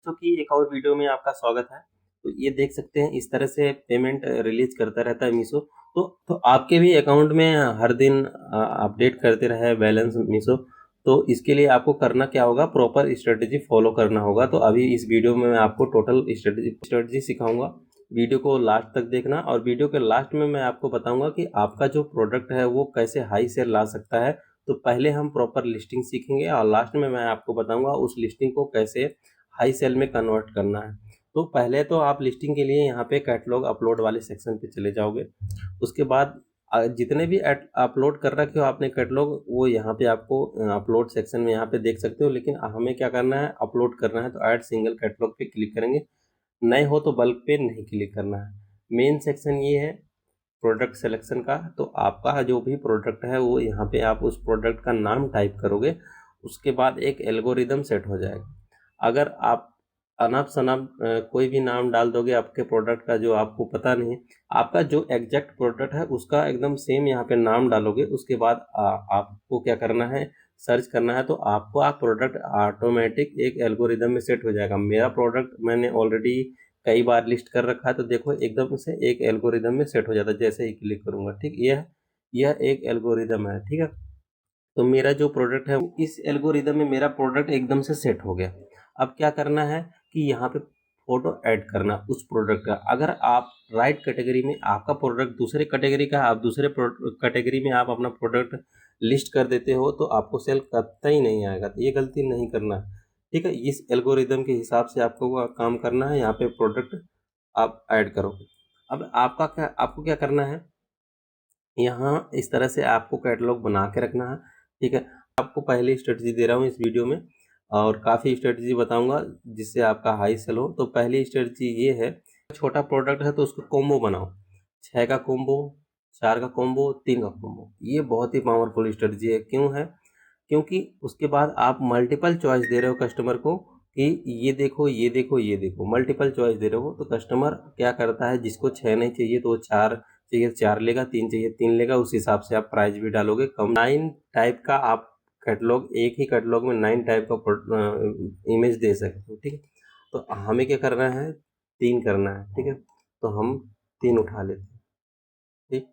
दोस्तों की एक और वीडियो में आपका स्वागत है। तो ये देख सकते हैं इस तरह से पेमेंट रिलीज करता रहता है मीशो। तो आपके भी अकाउंट में हर दिन अपडेट करते रहे बैलेंस मीशो। तो इसके लिए आपको करना क्या होगा, प्रॉपर स्ट्रेटजी फॉलो करना होगा। तो अभी इस वीडियो में मैं आपको टोटल स्ट्रेटजी सिखाऊंगा। वीडियो को लास्ट तक देखना और वीडियो के लास्ट में मैं आपको बताऊंगा कि आपका जो प्रोडक्ट है वो कैसे हाई सेल ला सकता है। तो पहले हम प्रॉपर लिस्टिंग सीखेंगे और लास्ट में मैं आपको बताऊंगा उस लिस्टिंग को कैसे हाई सेल में कन्वर्ट करना है। तो पहले तो आप लिस्टिंग के लिए यहाँ पे कैटलॉग अपलोड वाले सेक्शन पे चले जाओगे। उसके बाद जितने भी अपलोड कर रखे हो आपने कैटलॉग वो यहाँ पे आपको अपलोड सेक्शन में यहाँ पे देख सकते हो। लेकिन हमें क्या करना है, अपलोड करना है। तो ऐड सिंगल कैटलॉग पे क्लिक करेंगे। नए हो तो बल्क पे नहीं क्लिक करना है। मेन सेक्शन ये है प्रोडक्ट सिलेक्शन का। तो आपका जो भी प्रोडक्ट है वो यहाँ पे आप उस प्रोडक्ट का नाम टाइप करोगे। उसके बाद एक एल्गोरिदम सेट हो जाएगा। अगर आप अनाप शनाप कोई भी नाम डाल दोगे आपके प्रोडक्ट का जो आपको पता नहीं, आपका जो एग्जैक्ट प्रोडक्ट है उसका एकदम सेम यहाँ पे नाम डालोगे। उसके बाद आपको क्या करना है, सर्च करना है। तो आपको आप प्रोडक्ट ऑटोमेटिक एक एल्गोरिदम में सेट हो जाएगा। मेरा प्रोडक्ट मैंने ऑलरेडी कई बार लिस्ट कर रखा है। तो देखो एकदम से एक एल्गोरिदम में सेट हो जाता है जैसे ही क्लिक करूंगा। ठीक, यह एक एल्गोरिदम है। ठीक है, तो मेरा जो प्रोडक्ट है इस एल्गोरिदम में मेरा प्रोडक्ट एकदम से सेट हो गया। अब क्या करना है कि यहाँ पे फोटो ऐड करना उस प्रोडक्ट का। अगर आप राइट कैटेगरी में, आपका प्रोडक्ट दूसरे कैटेगरी का है, आप दूसरे कैटेगरी में आप अपना प्रोडक्ट लिस्ट कर देते हो तो आपको सेल करता ही नहीं आएगा। तो ये गलती नहीं करना है। ठीक है, इस एल्गोरिदम के हिसाब से आपको काम करना है। यहाँ पे प्रोडक्ट आप ऐड करो। अब आपको क्या करना है, यहाँ इस तरह से आपको कैटलॉग बना के रखना है। ठीक है, आपको पहले स्ट्रेटजी दे रहा हूँ इस वीडियो में और काफ़ी स्ट्रेटजी बताऊंगा जिससे आपका हाई सेल हो। तो पहली स्ट्रेटजी ये है, छोटा प्रोडक्ट है तो उसको कॉम्बो बनाओ। 6 का कॉम्बो, 4 का कॉम्बो, 3 का कॉम्बो। ये बहुत ही पावरफुल स्ट्रेटजी है। क्यों है? क्योंकि उसके बाद आप मल्टीपल चॉइस दे रहे हो कस्टमर को कि ये देखो, ये देखो, ये देखो। मल्टीपल चॉइस दे रहे हो तो कस्टमर क्या करता है, जिसको 6 नहीं चाहिए तो वो 4 चाहिए 4 लेगा, 3 चाहिए 3 लेगा। उस हिसाब से आप प्राइस भी डालोगे कम। 9 टाइप का आप कैटलॉग, एक ही कैटलॉग में 9 टाइप का इमेज दे सकते हो। ठीक है, तो हमें क्या करना है, 3 करना है। ठीक है, तो हम 3 उठा लेते हैं। ठीक,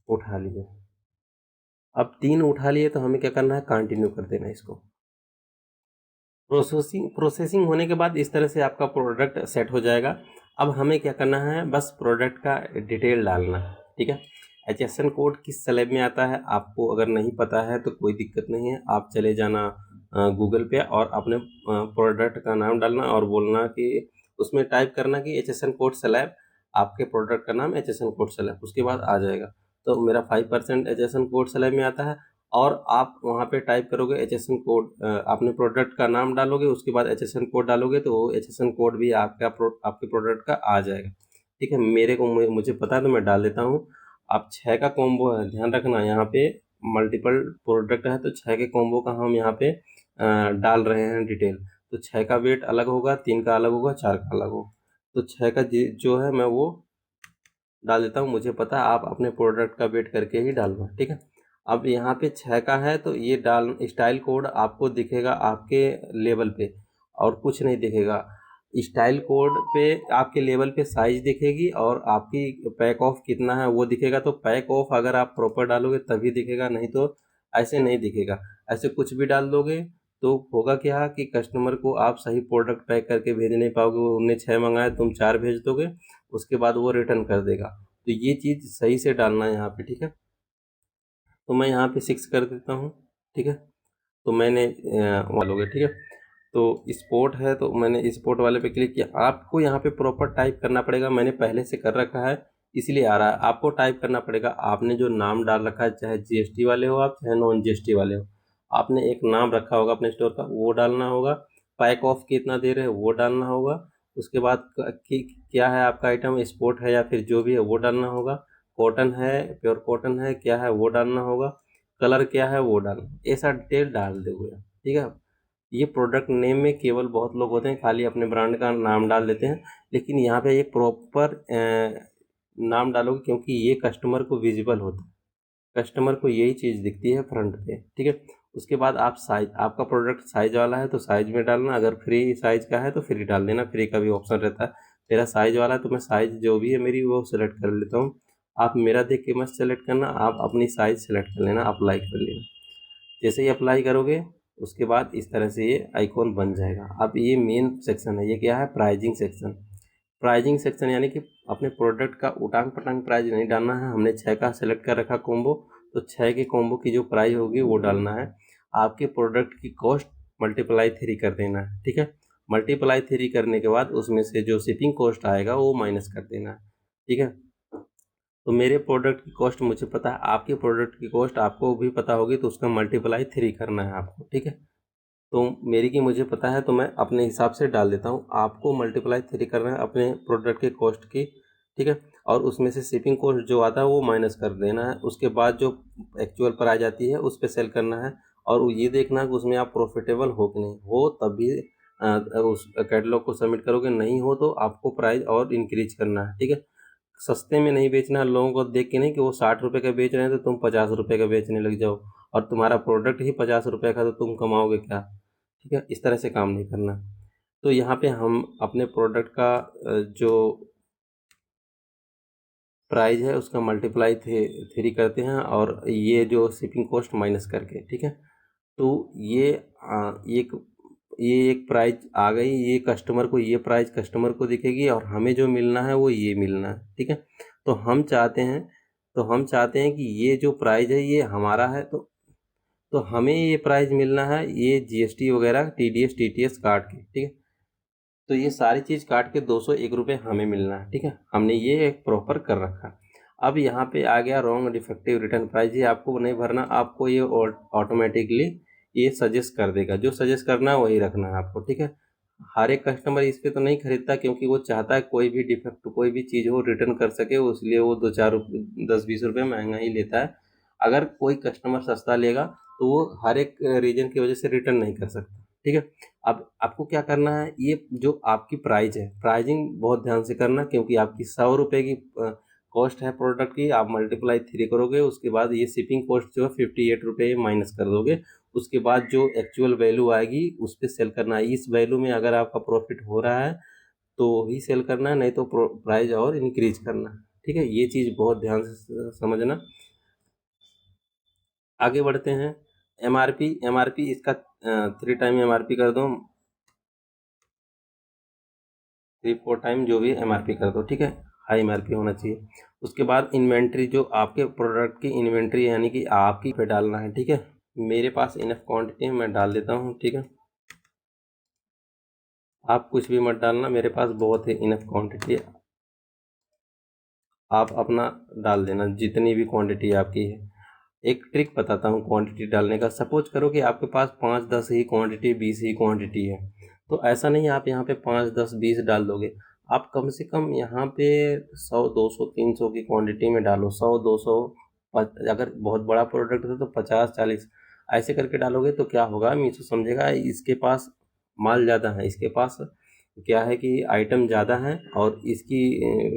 उठा लिए। अब 3 उठा लिए तो हमें क्या करना है, कंटिन्यू कर देना है इसको। प्रोसेसिंग होने के बाद इस तरह से आपका प्रोडक्ट सेट हो जाएगा। अब हमें क्या करना है, बस प्रोडक्ट का डिटेल डालना है। ठीक है, HSN कोड किस स्लैब में आता है आपको अगर नहीं पता है तो कोई दिक्कत नहीं है। आप चले जाना गूगल पे और अपने प्रोडक्ट का नाम डालना और बोलना कि उसमें टाइप करना कि HSN कोड स्लैब, आपके प्रोडक्ट का नाम HSN कोड स्लैब, उसके बाद आ जाएगा। तो मेरा 5% HSN कोड स्लैब में आता है और आप वहाँ पे टाइप करोगे HSN कोड, अपने प्रोडक्ट का नाम डालोगे, उसके बाद HSN कोड डालोगे तो वो HSN कोड भी आपके प्रोडक्ट का आ जाएगा। ठीक है, मुझे पता है तो मैं डाल देता हूँ। आप 6 का कॉम्बो है, ध्यान रखना यहाँ पे मल्टीपल प्रोडक्ट है तो 6 के कॉम्बो का हम यहाँ पे डाल रहे हैं डिटेल। तो 6 का वेट अलग होगा, 3 का अलग होगा, 4 का अलग होगा। तो 6 का जो है मैं वो डाल देता हूँ। मुझे पता है आप अपने प्रोडक्ट का वेट करके ही डालना। ठीक है, अब यहाँ पे 6 का है तो ये स्टाइल कोड आपको दिखेगा आपके लेवल पे और कुछ नहीं दिखेगा। स्टाइल कोड पे आपके लेवल पे साइज दिखेगी और आपकी पैक ऑफ कितना है वो दिखेगा। तो पैक ऑफ अगर आप प्रॉपर डालोगे तभी दिखेगा, नहीं तो ऐसे नहीं दिखेगा। ऐसे कुछ भी डाल दोगे तो होगा क्या कि कस्टमर को आप सही प्रोडक्ट पैक करके भेज नहीं पाओगे। उन्होंने 6 मंगाए, तुम 4 भेज दोगे, उसके बाद वो रिटर्न कर देगा। तो ये चीज़ सही से डालना है यहाँ पे। ठीक है, तो मैं यहाँ पे 6 कर देता हूँ। ठीक है, तो मैंने वालोगे। ठीक है, तो स्पोर्ट है तो मैंने स्पोर्ट वाले पे क्लिक किया। आपको यहाँ पे प्रॉपर टाइप करना पड़ेगा, मैंने पहले से कर रखा है इसलिए आ रहा है। आपको टाइप करना पड़ेगा। आपने जो नाम डाल रखा है, चाहे GST वाले हो आप, चाहे नॉन GST वाले हो, आपने एक नाम रखा होगा अपने स्टोर का, वो डालना होगा। पैक ऑफ कितना दे रहे हो वो डालना होगा। उसके बाद क्या है आपका आइटम, स्पोर्ट है या फिर जो भी है वो डालना होगा। कॉटन है, प्योर कॉटन है, क्या है वो डालना होगा। कलर क्या है वो डालना, ऐसा डिटेल डाल दोगे। ठीक है, ये प्रोडक्ट नेम में केवल बहुत लोग होते हैं खाली अपने ब्रांड का नाम डाल देते हैं, लेकिन यहाँ पे ये प्रॉपर नाम डालोगे क्योंकि ये कस्टमर को विजिबल होता है। कस्टमर को यही चीज़ दिखती है फ्रंट पे। ठीक है, उसके बाद आप साइज, आपका प्रोडक्ट साइज वाला है तो साइज में डालना, अगर फ्री साइज का है तो फ्री डाल देना, फ्री का भी ऑप्शन रहता है। मेरा साइज वाला है तो मैं साइज जो भी है मेरी वो सेलेक्ट कर लेता हूँ। आप मेरा देख के मत सेलेक्ट करना, आप अपनी साइज सेलेक्ट कर लेना, अप्लाई कर लेना। जैसे ही अप्लाई करोगे उसके बाद इस तरह से ये आइकॉन बन जाएगा। अब ये मेन सेक्शन है, ये क्या है, प्राइजिंग सेक्शन। प्राइजिंग सेक्शन यानी कि अपने प्रोडक्ट का उटांग पटांग प्राइस नहीं डालना है। हमने 6 का सेलेक्ट कर रखा कॉम्बो, तो 6 के कॉम्बो की जो प्राइस होगी वो डालना है। आपके प्रोडक्ट की कॉस्ट मल्टीप्लाई 3 कर देना है, ठीक है। मल्टीप्लाई 3 करने के बाद उसमें से जो शिपिंग कॉस्ट आएगा वो माइनस कर देना है, ठीक है। तो मेरे प्रोडक्ट की कॉस्ट मुझे पता है, आपके प्रोडक्ट की कॉस्ट आपको भी पता होगी, तो उसका मल्टीप्लाई 3 करना है आपको, ठीक है। तो मेरी की मुझे पता है तो मैं अपने हिसाब से डाल देता हूँ। आपको मल्टीप्लाई 3 करना है अपने प्रोडक्ट के कॉस्ट की, ठीक है। और उसमें से शिपिंग कॉस्ट जो आता है वो माइनस कर देना है। उसके बाद जो एक्चुअल प्राइस आती है उस पर सेल करना है। और ये देखना कि उसमें आप प्रॉफिटेबल हो कि नहीं हो, तभी उस कैटलॉग को सबमिट करोगे। नहीं हो तो आपको प्राइस और इंक्रीज करना है, ठीक है। सस्ते में नहीं बेचना है लोगों को देख के, नहीं कि वो 60 रुपये का बेच रहे हैं तो तुम 50 रुपये का बेचने लग जाओ, और तुम्हारा प्रोडक्ट ही 50 रुपये का, तो तुम कमाओगे क्या, ठीक है। इस तरह से काम नहीं करना। तो यहाँ पे हम अपने प्रोडक्ट का जो प्राइस है उसका मल्टीप्लाई 3 करते हैं, और ये जो शिपिंग कॉस्ट माइनस करके, ठीक है। तो ये एक प्राइस आ गई, ये कस्टमर को, ये प्राइस कस्टमर को दिखेगी, और हमें जो मिलना है वो ये मिलना है, ठीक है। तो हम चाहते हैं कि ये जो प्राइस है ये हमारा है, तो हमें ये प्राइस मिलना है, ये जीएसटी वगैरह टीडीएस टीटीएस काट के, ठीक है। तो ये सारी चीज़ काट के 201 रुपये हमें मिलना है, ठीक है। हमने ये एक प्रॉपर कर रखा। अब यहाँ पे आ गया रॉन्ग डिफेक्टिव रिटर्न प्राइस, ये आपको नहीं भरना, आपको ये ऑटोमेटिकली ये सजेस्ट कर देगा। जो सजेस्ट करना है वही रखना है आपको, ठीक है। हर एक कस्टमर इस पे तो नहीं खरीदता, क्योंकि वो चाहता है कोई भी डिफेक्ट कोई भी चीज़ हो रिटर्न कर सके, इसलिए वो 2-4 10-20 रुपये महंगा ही लेता है। अगर कोई कस्टमर सस्ता लेगा तो वो हर एक रीजन की वजह से रिटर्न नहीं कर सकता, ठीक है। अब आपको क्या करना है, ये जो आपकी प्राइस है, प्राइजिंग बहुत ध्यान से करना, क्योंकि आपकी 100 रुपये की कॉस्ट है प्रोडक्ट की, आप मल्टीप्लाई 3 करोगे, उसके बाद ये शिपिंग कॉस्ट जो है 58 रुपये माइनस कर दोगे। उसके बाद जो एक्चुअल वैल्यू आएगी उस पर सेल करना है। इस वैल्यू में अगर आपका प्रॉफिट हो रहा है तो ही सेल करना है, नहीं तो प्राइस और इंक्रीज करना है, ठीक है। ये चीज़ बहुत ध्यान से समझना। आगे बढ़ते हैं। एमआरपी इसका 3 टाइम एमआरपी कर दो, 3-4 टाइम जो भी एमआरपी कर दो, ठीक है। हाई एमआरपी होना चाहिए। उसके बाद इन्वेंट्री, जो आपके प्रोडक्ट की इन्वेंट्री यानी कि आपकी पे डालना है, ठीक है। मेरे पास इनफ क्वांटिटी है, मैं डाल देता हूँ, ठीक है। आप कुछ भी मत डालना, मेरे पास बहुत ही इनफ क्वांटिटी है, आप अपना डाल देना जितनी भी क्वांटिटी आपकी है। एक ट्रिक बताता हूँ क्वांटिटी डालने का। सपोज करो कि आपके पास 5-10 ही क्वांटिटी, 20 ही क्वांटिटी है, तो ऐसा नहीं आप यहाँ पे 5-10-20 डाल दोगे। आप कम से कम यहाँ पे 100-200-300 की क्वांटिटी में डालो, 100-200, अगर बहुत बड़ा प्रोडक्ट है तो 50-40 ऐसे करके डालोगे तो क्या होगा, मीशो समझेगा इसके पास माल ज़्यादा है, इसके पास क्या है कि आइटम ज़्यादा है और इसकी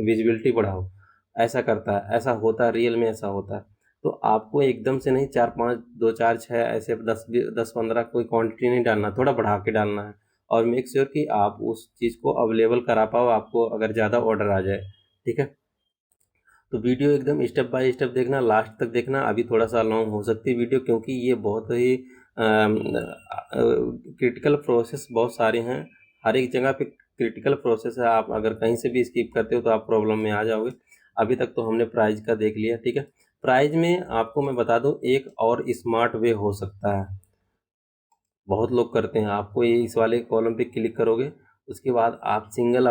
विजिबिलिटी बढ़ाओ। ऐसा करता है, ऐसा होता है, रियल में ऐसा होता है। तो आपको एकदम से नहीं 4-5, 2-4-6 ऐसे 10-15 कोई क्वांटिटी नहीं डालना, थोड़ा बढ़ा के डालना है। और मेक श्योर कि आप उस चीज़ को अवेलेबल करा पाओ, आपको अगर ज़्यादा ऑर्डर आ जाए, ठीक है। तो वीडियो एकदम स्टेप बाय स्टेप देखना, लास्ट तक देखना। अभी थोड़ा सा लॉन्ग हो सकती है वीडियो, क्योंकि ये बहुत ही क्रिटिकल प्रोसेस बहुत सारे हैं, हर एक जगह पे क्रिटिकल प्रोसेस है। आप अगर कहीं से भी स्किप करते हो तो आप प्रॉब्लम में आ जाओगे। अभी तक तो हमने प्राइस का देख लिया, ठीक है। प्राइस में आपको मैं बता दूं एक और स्मार्ट वे हो सकता है, बहुत लोग करते हैं। आपको ये इस वाले कॉलम पे क्लिक करोगे, उसके बाद आप सिंगल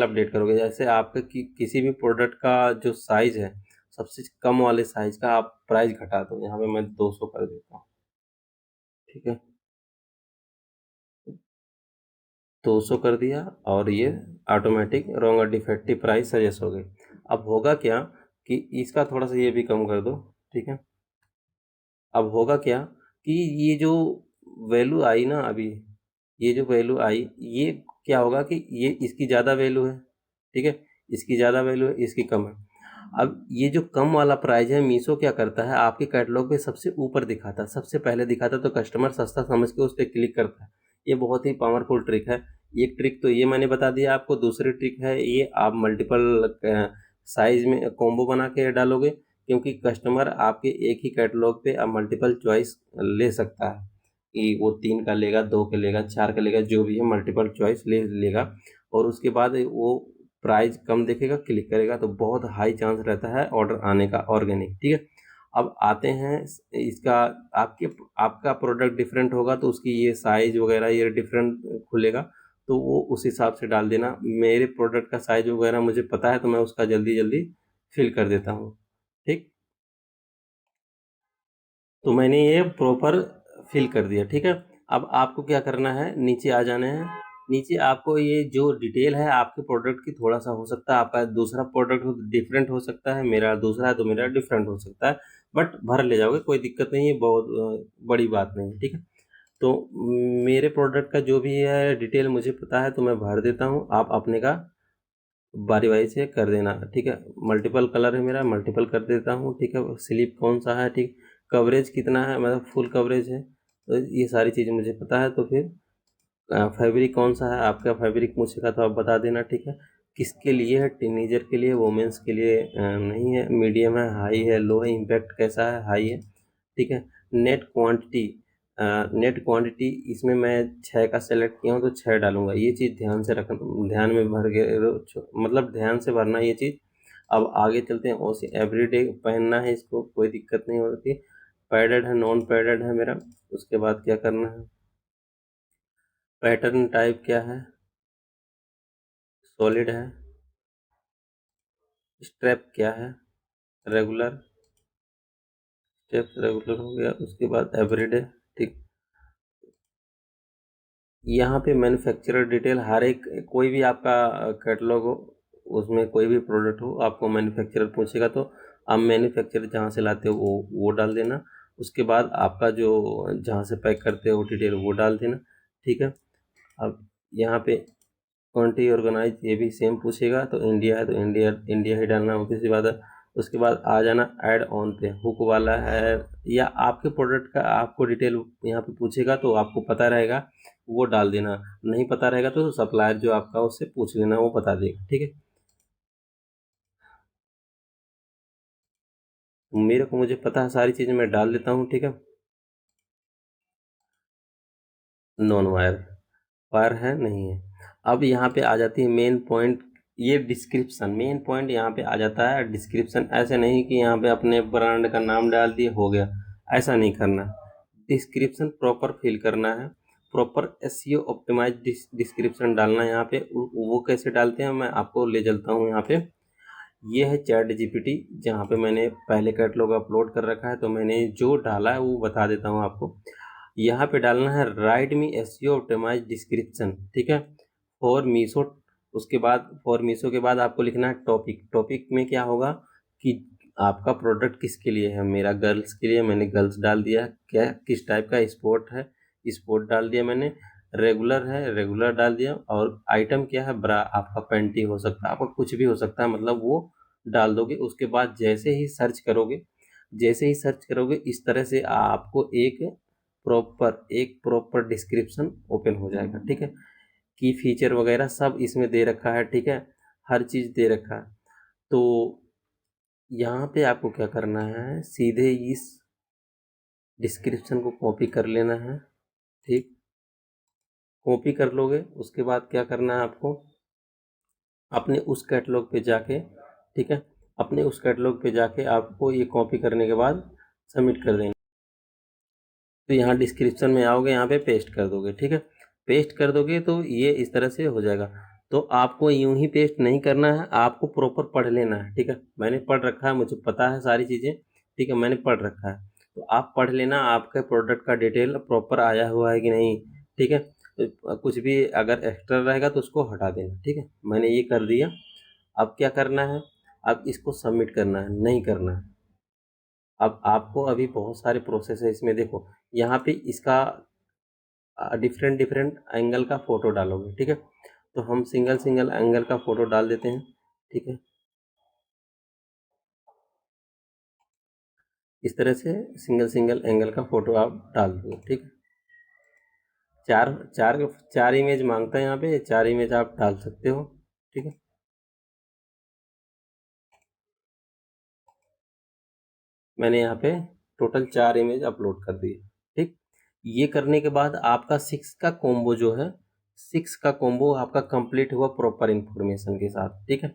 अपडेट करोगे। जैसे आपके किसी भी प्रोडक्ट का जो साइज़ है, सबसे कम वाले साइज़ का आप प्राइस घटा दो। यहाँ पे मैं 200 कर देता हूँ, ठीक है। 200 कर दिया, और ये ऑटोमेटिक रॉन्ग और डिफेक्टिव प्राइस सजेस्ट हो गई। अब होगा क्या कि इसका थोड़ा सा ये भी कम कर दो, ठीक है। अब होगा क्या कि ये जो वैल्यू आई ना अभी, ये जो वैल्यू आई, ये क्या होगा कि ये इसकी ज़्यादा वैल्यू है, ठीक है। इसकी ज़्यादा वैल्यू है, इसकी कम है। अब ये जो कम वाला प्राइस है, मीशो क्या करता है, आपके कैटलॉग पे सबसे ऊपर दिखाता है, सबसे पहले दिखाता है, तो कस्टमर सस्ता समझ के उस पर क्लिक करता है। ये बहुत ही पावरफुल ट्रिक है। एक ट्रिक तो ये मैंने बता दिया आपको। दूसरी ट्रिक है ये, आप मल्टीपल साइज में कॉम्बो बना के डालोगे, क्योंकि कस्टमर आपके एक ही कैटलॉग पे अब मल्टीपल चॉइस ले सकता है कि वो 3 का लेगा, 2 का लेगा, 4 का लेगा, जो भी है मल्टीपल चॉइस ले लेगा। और उसके बाद वो प्राइस कम देखेगा, क्लिक करेगा, तो बहुत हाई चांस रहता है ऑर्डर आने का ऑर्गेनिक। ठीक है, अब आते हैं इसका, आपके आपका प्रोडक्ट डिफरेंट होगा तो उसकी ये साइज वगैरह ये डिफरेंट खुलेगा, तो वो उस हिसाब से डाल देना। मेरे प्रोडक्ट का साइज वगैरह मुझे पता है, तो मैं उसका जल्दी जल्दी फिल कर देता हूँ। ठीक, तो मैंने ये प्रॉपर फिल कर दिया। ठीक है, अब आपको क्या करना है, नीचे आ जाना है। नीचे आपको ये जो डिटेल है आपके प्रोडक्ट की, थोड़ा सा हो सकता है आपका दूसरा प्रोडक्ट डिफरेंट हो सकता है, मेरा दूसरा है तो मेरा डिफरेंट हो सकता है, बट भर ले जाओगे, कोई दिक्कत नहीं है, बहुत बड़ी बात नहीं है। ठीक है, तो मेरे प्रोडक्ट का जो भी है डिटेल मुझे पता है, तो मैं भर देता हूँ, आप अपने का बारी बारी से कर देना। ठीक है, मल्टीपल कलर है मेरा, मल्टीपल कर देता हूँ। ठीक है, स्लीप कौन सा है, ठीक, कवरेज कितना है, मतलब फुल कवरेज है, तो ये सारी चीज़ें मुझे पता है। तो फिर फैब्रिक कौन सा है, आपका फैब्रिक पूछेगा तो आप बता देना। ठीक है, किसके लिए है, टीनेजर के लिए, वोमेंस के लिए नहीं है, मीडियम है, हाई है, लो है, इम्पैक्ट कैसा है, हाई है। ठीक है, नेट क्वांटिटी, नेट क्वांटिटी इसमें मैं 6 का सेलेक्ट किया हूँ, तो 6 डालूंगा। ये चीज़ ध्यान से रख, ध्यान में भर के मतलब ध्यान से भरना ये चीज़। अब आगे चलते हैं। ओसी एवरीडे पहनना है इसको, कोई दिक्कत नहीं होती। पैडेड है, नॉन पैडेड है मेरा। उसके बाद क्या करना है, पैटर्न टाइप क्या है, सॉलिड है। स्ट्रैप क्या है, रेगुलर। स्टेप रेगुलर हो गया, उसके बाद एवरीडे। ठीक, यहाँ पे मैन्युफैक्चरर डिटेल, हर एक कोई भी आपका कैटलॉग हो, उसमें कोई भी प्रोडक्ट हो, आपको मैन्युफैक्चरर पूछेगा, तो आप मैन्युफैक्चरर जहाँ से लाते हो वो डाल देना। उसके बाद आपका जो जहाँ से पैक करते हो डिटेल वो डाल देना। ठीक है, अब यहाँ पे क्वांटिटी ऑर्गेनाइज ये भी सेम पूछेगा, तो इंडिया है तो इंडिया इंडिया ही डालना, होती सी बात है। उसके बाद आ जाना ऐड ऑन पे, हुक वाला है, या आपके प्रोडक्ट का आपको डिटेल यहाँ पे पूछेगा तो आपको पता रहेगा, वो डाल देना। नहीं पता रहेगा तो सप्लायर जो आपका, उससे पूछ लेना, वो बता देगा। ठीक है, मेरे को मुझे पता है सारी चीज़ें, मैं डाल देता हूँ। ठीक है, नॉन वायर, वायर है नहीं है। अब यहाँ पे आ जाती है मेन पॉइंट, ये डिस्क्रिप्शन। मेन पॉइंट यहाँ पे आ जाता है डिस्क्रिप्शन। ऐसे नहीं कि यहाँ पे अपने ब्रांड का नाम डाल दिए हो गया, ऐसा नहीं करना। डिस्क्रिप्शन प्रॉपर फिल करना है, प्रॉपर एसईओ ऑप्टिमाइज डिस्क्रिप्शन डालना है यहाँ पे। वो कैसे डालते हैं, मैं आपको ले चलता हूँ यहाँ पे। ये है चैट जीपीटी, जहाँ पे मैंने पहले कैटलॉग अपलोड कर रखा है, तो मैंने जो डाला है वो बता देता हूँ आपको। यहाँ पे डालना है write me SEO optimise description. ठीक है, फॉर मीशो। उसके बाद फॉर मीशो के बाद आपको लिखना है टॉपिक। टॉपिक में क्या होगा कि आपका प्रोडक्ट किसके लिए है, मेरा गर्ल्स के लिए, मैंने गर्ल्स डाल दिया। क्या किस टाइप का स्पोर्ट है, स्पोर्ट डाल दिया मैंने। रेगुलर है, रेगुलर डाल दिया। और आइटम क्या है, ब्रा, आपका पैंटी हो सकता है, आपका कुछ भी हो सकता है, मतलब वो डाल दोगे। उसके बाद जैसे ही सर्च करोगे इस तरह से आपको एक प्रॉपर डिस्क्रिप्शन ओपन हो जाएगा। ठीक है, की फीचर वगैरह सब इसमें दे रखा है। ठीक है, हर चीज़ दे रखा है। तो यहाँ पे आपको क्या करना है, सीधे इस डिस्क्रिप्शन को कॉपी कर लेना है। ठीक, कॉपी कर लोगे, उसके बाद क्या करना है आपको, अपने उस कैटलॉग पे जाके, ठीक है, अपने उस कैटलॉग पे जाके आपको ये कॉपी करने के बाद सबमिट कर देना। तो यहाँ डिस्क्रिप्शन में आओगे, यहाँ पे पेस्ट कर दोगे। ठीक है, पेस्ट कर दोगे तो ये इस तरह से हो जाएगा। तो आपको यूं ही पेस्ट नहीं करना है, आपको प्रॉपर पढ़ लेना है। ठीक है, मैंने पढ़ रखा है, मुझे पता है सारी चीज़ें। ठीक है, मैंने पढ़ रखा है, तो आप पढ़ लेना आपके प्रोडक्ट का डिटेल प्रॉपर आया हुआ है कि नहीं। ठीक है, तो कुछ भी अगर एक्स्ट्रा रहेगा तो उसको हटा देना। ठीक है, मैंने ये कर दिया। अब क्या करना है, अब इसको सबमिट करना है, नहीं करना है। अब आपको अभी बहुत सारे प्रोसेस है इसमें, देखो यहाँ पे इसका डिफरेंट डिफरेंट एंगल का फ़ोटो डालोगे। ठीक है, तो हम सिंगल सिंगल एंगल का फ़ोटो डाल देते हैं। ठीक है, इस तरह से सिंगल सिंगल एंगल का फोटो आप डाल दो। ठीक है, चार चार चार इमेज मांगता है यहाँ पे, चार इमेज आप डाल सकते हो। ठीक है, मैंने यहाँ पे टोटल 4 इमेज अपलोड कर दिए। ठीक, ये करने के बाद आपका 6 का कॉम्बो जो है, 6 का कॉम्बो आपका कंप्लीट हुआ प्रॉपर इंफॉर्मेशन के साथ। ठीक है,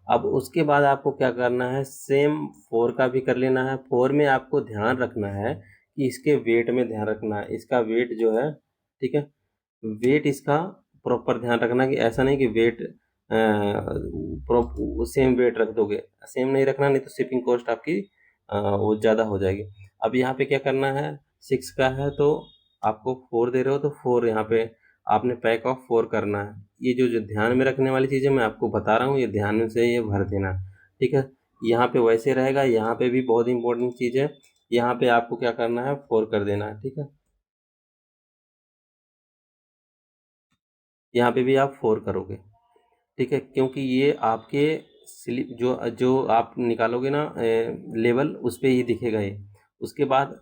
अब उसके बाद आपको क्या करना है, सेम 4 का भी कर लेना है। 4 में आपको ध्यान रखना है कि इसके वेट में ध्यान रखना है, इसका वेट जो है, ठीक है, वेट इसका प्रॉपर ध्यान रखना कि ऐसा नहीं कि वेट सेम वेट रख दोगे, सेम नहीं रखना, नहीं तो शिपिंग कॉस्ट आपकी वो ज़्यादा हो जाएगी। अब यहाँ पे क्या करना है, 6 का है तो आपको 4 दे रहे हो तो 4 यहाँ पे आपने पैक ऑफ 4 करना है। ये जो ध्यान में रखने वाली चीज़ें मैं आपको बता रहा हूँ, ये ध्यान से ये भर देना। ठीक है, यहाँ पे वैसे रहेगा, यहाँ पे भी बहुत इंपॉर्टेंट चीज़ है, यहाँ पे आपको क्या करना है, 4 कर देना है। ठीक है, यहाँ पे भी आप 4 करोगे। ठीक है, क्योंकि ये आपके स्लिप जो जो आप निकालोगे ना लेवल, उस पे ही दिखेगा ये। उसके बाद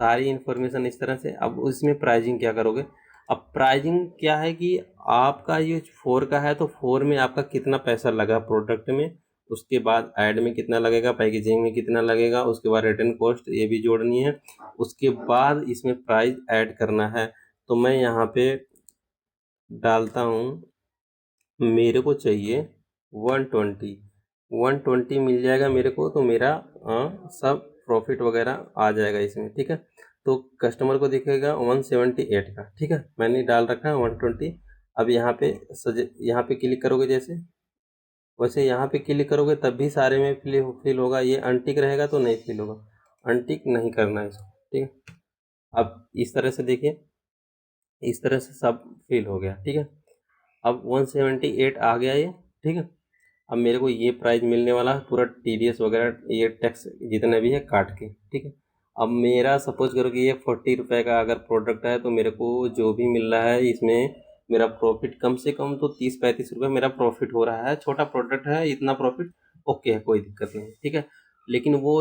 सारी इन्फॉर्मेशन इस तरह से। अब इसमें प्राइजिंग क्या करोगे, अब प्राइजिंग क्या है कि आपका ये 4 का है तो 4 में आपका कितना पैसा लगा प्रोडक्ट में, उसके बाद ऐड में कितना लगेगा, पैकेजिंग में कितना लगेगा, उसके बाद रिटर्न कॉस्ट ये भी जोड़नी है, उसके बाद इसमें प्राइस ऐड करना है। तो मैं यहाँ पे डालता हूँ, मेरे को चाहिए 120, 120 मिल जाएगा मेरे को, तो मेरा सब प्रॉफिट वगैरह आ जाएगा इसमें। ठीक है, तो कस्टमर को दिखेगा 178 का। ठीक है, मैंने डाल रखा है 120। अब यहाँ पे यहाँ पे क्लिक करोगे, जैसे वैसे यहाँ पे क्लिक करोगे तब भी सारे में फिल होगा। ये अनटिक रहेगा तो नहीं फिल होगा, अनटिक नहीं करना है इसको। ठीक है, अब इस तरह से देखिए, इस तरह से सब फिल हो गया। ठीक है, अब 178 आ गया ये। ठीक है, अब मेरे को ये प्राइस मिलने वाला है पूरा TDS वगैरह ये टैक्स जितना भी है काट के। ठीक है, अब मेरा सपोज करो कि ये 40 रुपये का अगर प्रोडक्ट है तो मेरे को जो भी मिल रहा है इसमें मेरा प्रॉफिट कम से कम तो 30-35 रुपये मेरा प्रॉफिट हो रहा है। छोटा प्रोडक्ट है, इतना प्रॉफिट ओके है, कोई दिक्कत नहीं। ठीक है, लेकिन वो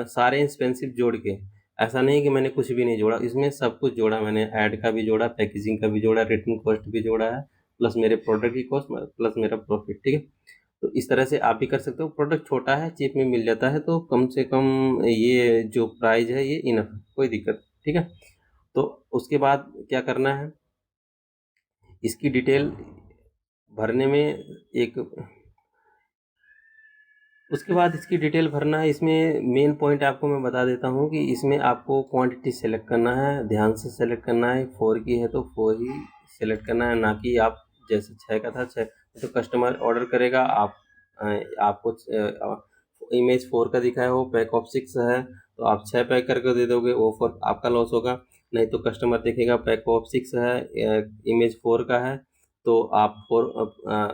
सारे एक्सपेंसिव जोड़ के, ऐसा नहीं है कि मैंने कुछ भी नहीं जोड़ा, इसमें सब कुछ जोड़ा मैंने, ऐड का भी जोड़ा, पैकेजिंग का भी जोड़ा, रिटर्न कॉस्ट भी जोड़ा है, प्लस मेरे प्रोडक्ट की कॉस्ट, प्लस मेरा प्रॉफिट। ठीक है, तो इस तरह से आप भी कर सकते हो। प्रोडक्ट छोटा है, चीप में मिल जाता है, तो कम से कम ये जो प्राइस है ये इनफ है, कोई दिक्कत। ठीक है, तो उसके बाद क्या करना है, इसकी डिटेल भरने में एक, उसके बाद इसकी डिटेल भरना है। इसमें मेन पॉइंट आपको मैं बता देता हूँ कि इसमें आपको क्वांटिटी सेलेक्ट करना है, ध्यान से सेलेक्ट करना है। 4 की है तो 4 ही सेलेक्ट करना है, ना कि आप जैसे 6 का था 6। तो कस्टमर ऑर्डर करेगा, आपको इमेज 4 का दिखा है, वो पैक ऑफ 6 है तो आप 6 पैक करके दे दोगे, वो फॉर आपका लॉस होगा। नहीं तो कस्टमर देखेगा पैक ऑफ 6 है, इमेज 4 का है, तो आप 4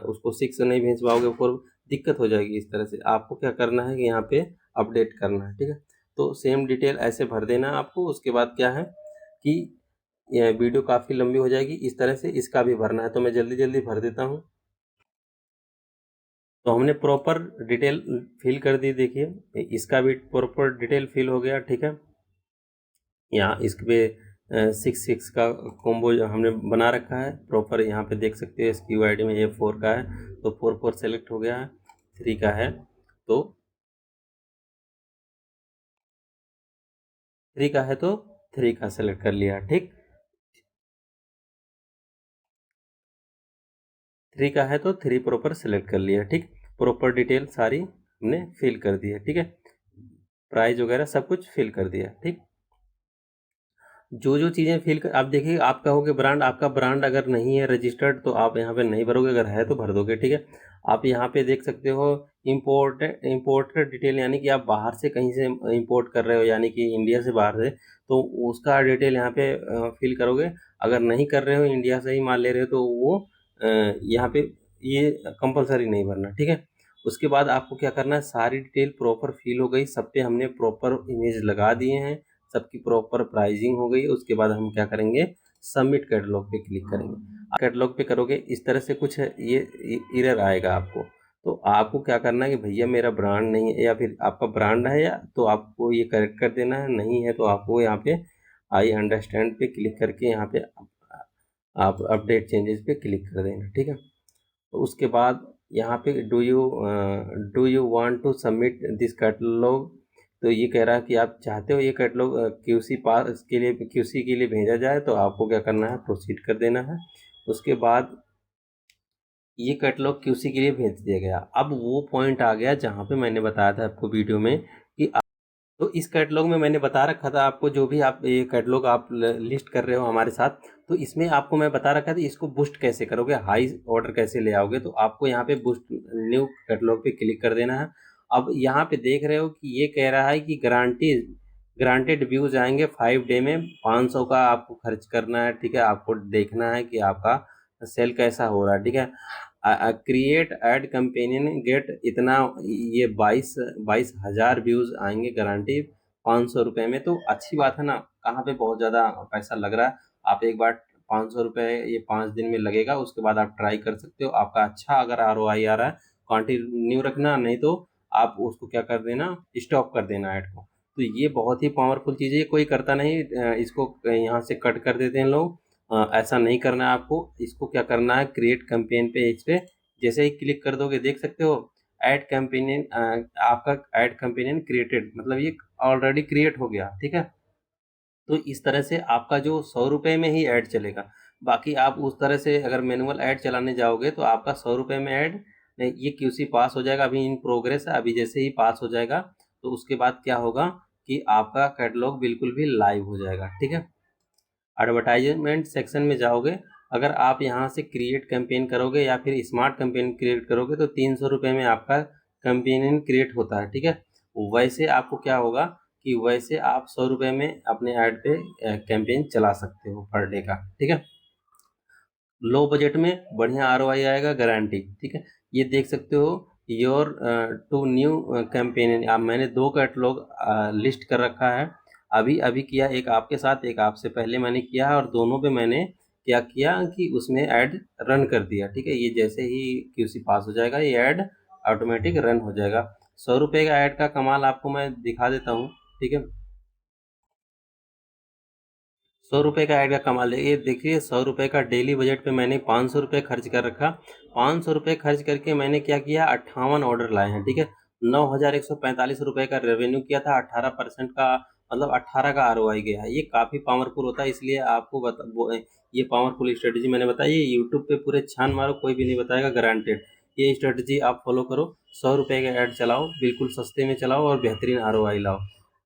उसको 6 नहीं भेज पाओगे, 4 दिक्कत हो जाएगी। इस तरह से आपको क्या करना है कि यहाँ पे अपडेट करना है। ठीक है, तो सेम डिटेल ऐसे भर देना है आपको। उसके बाद क्या है कि ये वीडियो काफ़ी लंबी हो जाएगी, इस तरह से इसका भी भरना है, तो मैं जल्दी जल्दी भर देता हूँ। तो हमने प्रॉपर डिटेल फिल कर दी, देखिए इसका भी प्रॉपर डिटेल फिल हो गया। ठीक है, यहाँ इस पे 6 का कॉम्बो हमने बना रखा है प्रॉपर, यहाँ पे देख सकते हैं। इसकी ID में ये 4 का है तो 4 सेलेक्ट हो गया है, 3 का है तो 3 का है तो 3 का सेलेक्ट कर लिया। ठीक, 3 का है तो 3 प्रॉपर सेलेक्ट कर लिया। ठीक, प्रॉपर डिटेल सारी हमने फिल कर दी है। ठीक है, प्राइस वगैरह सब कुछ फिल कर दिया। ठीक, जो जो चीज़ें फिल कर, आप देखिए, आप कहोगे ब्रांड, आपका ब्रांड अगर नहीं है रजिस्टर्ड तो आप यहाँ पे नहीं भरोगे, अगर है तो भर दोगे। ठीक है, आप यहाँ पे देख सकते हो इम्पोर्टेड डिटेल, यानी कि आप बाहर से कहीं से इंपोर्ट कर रहे हो, यानी कि इंडिया से बाहर से, तो उसका डिटेल यहाँ पे फिल करोगे। अगर नहीं कर रहे हो, इंडिया से ही माल ले रहे हो, तो वो यहाँ पे ये कंपलसरी नहीं भरना। ठीक है, उसके बाद आपको क्या करना है, सारी डिटेल प्रॉपर फिल हो गई, सब पे हमने प्रॉपर इमेज लगा दिए हैं, सबकी प्रॉपर प्राइसिंग हो गई। उसके बाद हम क्या करेंगे, सबमिट कैटलॉग पे क्लिक करेंगे। कैटलॉग पे करोगे इस तरह से कुछ ये एरर आएगा आपको, तो आपको क्या करना है कि भैया मेरा ब्रांड नहीं है, या फिर आपका ब्रांड है या तो आपको ये करेक्ट कर देना है, नहीं है तो आपको यहाँ पे आई अंडरस्टैंड पे क्लिक करके यहाँ पे आप अपडेट चेंजेस पे क्लिक कर देना, ठीक है। तो उसके बाद यहाँ पे do you want to submit this catalogue, तो ये कह रहा है कि आप चाहते हो ये कैटलॉग क्यूसी पास के लिए, क्यूसी के लिए भेजा जाए, तो आपको क्या करना है, प्रोसीड कर देना है। उसके बाद ये कैटलॉग क्यूसी के लिए भेज दिया गया। अब वो पॉइंट आ गया जहाँ पे मैंने बताया था आपको वीडियो में कि तो इस कैटलॉग में मैंने बता रखा था आपको, जो भी आप ये कैटलॉग आप लिस्ट कर रहे हो हमारे साथ, तो इसमें आपको मैं बता रखा था इसको बूस्ट कैसे करोगे, हाई ऑर्डर कैसे ले आओगे। तो आपको यहाँ पे बूस्ट न्यू कैटलॉग पे क्लिक कर देना है। अब यहाँ पे देख रहे हो कि ये कह रहा है कि ग्रांटेड व्यूज आएंगे 5 डे में, 500 का आपको खर्च करना है, ठीक है। आपको देखना है कि आपका सेल कैसा हो रहा है, ठीक है। क्रिएट एड कंपेनियन गेट इतना, ये 22,000 व्यूज आएंगे गारंटी 500 रुपये में। तो अच्छी बात है ना, कहाँ पे बहुत ज़्यादा पैसा लग रहा है। आप एक बार 500 रुपये ये 5 दिन में लगेगा, उसके बाद आप ट्राई कर सकते हो। आपका अच्छा अगर ROI आ रहा है, कंटिन्यू रखना, नहीं तो आप उसको क्या कर देना, स्टॉप कर देना ऐड को। तो ये बहुत ही पावरफुल चीज़ है, ये कोई करता नहीं, इसको यहाँ से कट कर देते हैं लोग। ऐसा नहीं करना है आपको। इसको क्या करना है, क्रिएट कैंपेन पे, इस पे जैसे ही क्लिक कर दोगे देख सकते हो ऐड कैंपेनियन, आपका ऐड कैंपेनियन क्रिएटेड, मतलब ये ऑलरेडी क्रिएट हो गया, ठीक है। तो इस तरह से आपका जो 100 रुपये में ही ऐड चलेगा। बाकी आप उस तरह से अगर मैनुअल ऐड चलाने जाओगे तो आपका 100 रुपये में ऐड नहीं, ये क्यूसी पास हो जाएगा, अभी इन प्रोग्रेस है। अभी जैसे ही पास हो जाएगा तो उसके बाद क्या होगा कि आपका कैटलॉग बिल्कुल भी लाइव हो जाएगा, ठीक है। एडवर्टाइजमेंट सेक्शन में जाओगे, अगर आप यहाँ से क्रिएट कैंपेन करोगे या फिर स्मार्ट कैंपेन क्रिएट करोगे तो 300 रुपये में आपका कैंपेन क्रिएट होता है, ठीक है। वैसे आपको क्या होगा कि वैसे आप 100 रुपये में अपने ऐड पे कैंपेन चला सकते हो पर डे का, ठीक है। लो बजट में बढ़िया ROI आएगा, गारंटी, ठीक है। ये देख सकते हो योर टू न्यू कैंपेन, अब मैंने 2 कैटलॉग लिस्ट कर रखा है। अभी अभी किया, एक आपके साथ, एक आपसे पहले मैंने किया है, और दोनों पे मैंने क्या किया कि उसमें ऐड रन कर दिया, ठीक है। ये जैसे ही क्यूसी पास हो जाएगा ये ऐड ऑटोमेटिक रन हो जाएगा। 100 रुपये का ऐड का कमाल आपको मैं दिखा देता हूँ, ठीक है। 100 रुपये का ऐड का कमाल है, ये देखिए 100 रुपये का डेली बजट पे मैंने 500 रुपये खर्च कर रखा। 500 रुपये खर्च करके मैंने क्या किया, 58 ऑर्डर लाए हैं, ठीक है। 9,145 रुपये का रेवेन्यू किया था, 18% का, मतलब 18 का ROI गया है। ये काफ़ी पावरफुल होता है, इसलिए आपको ये पावरफुल स्ट्रेटजी मैंने बताई। ये यूट्यूब पे पूरे छान मारो, कोई भी नहीं बताएगा, गारंटेड। ये स्ट्रेटजी आप फॉलो करो, 100 रुपये का ऐड चलाओ, बिल्कुल सस्ते में चलाओ और बेहतरीन ROI लाओ।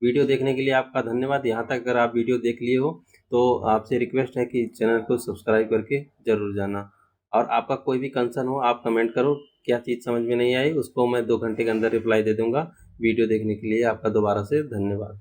वीडियो देखने के लिए आपका धन्यवाद। यहाँ तक अगर आप वीडियो देख लिए हो तो आपसे रिक्वेस्ट है कि चैनल को सब्सक्राइब करके ज़रूर जाना। और आपका कोई भी कंसर्न हो आप कमेंट करो, क्या चीज़ समझ में नहीं आई उसको मैं 2 घंटे के अंदर रिप्लाई दे दूँगा। वीडियो देखने के लिए आपका दोबारा से धन्यवाद।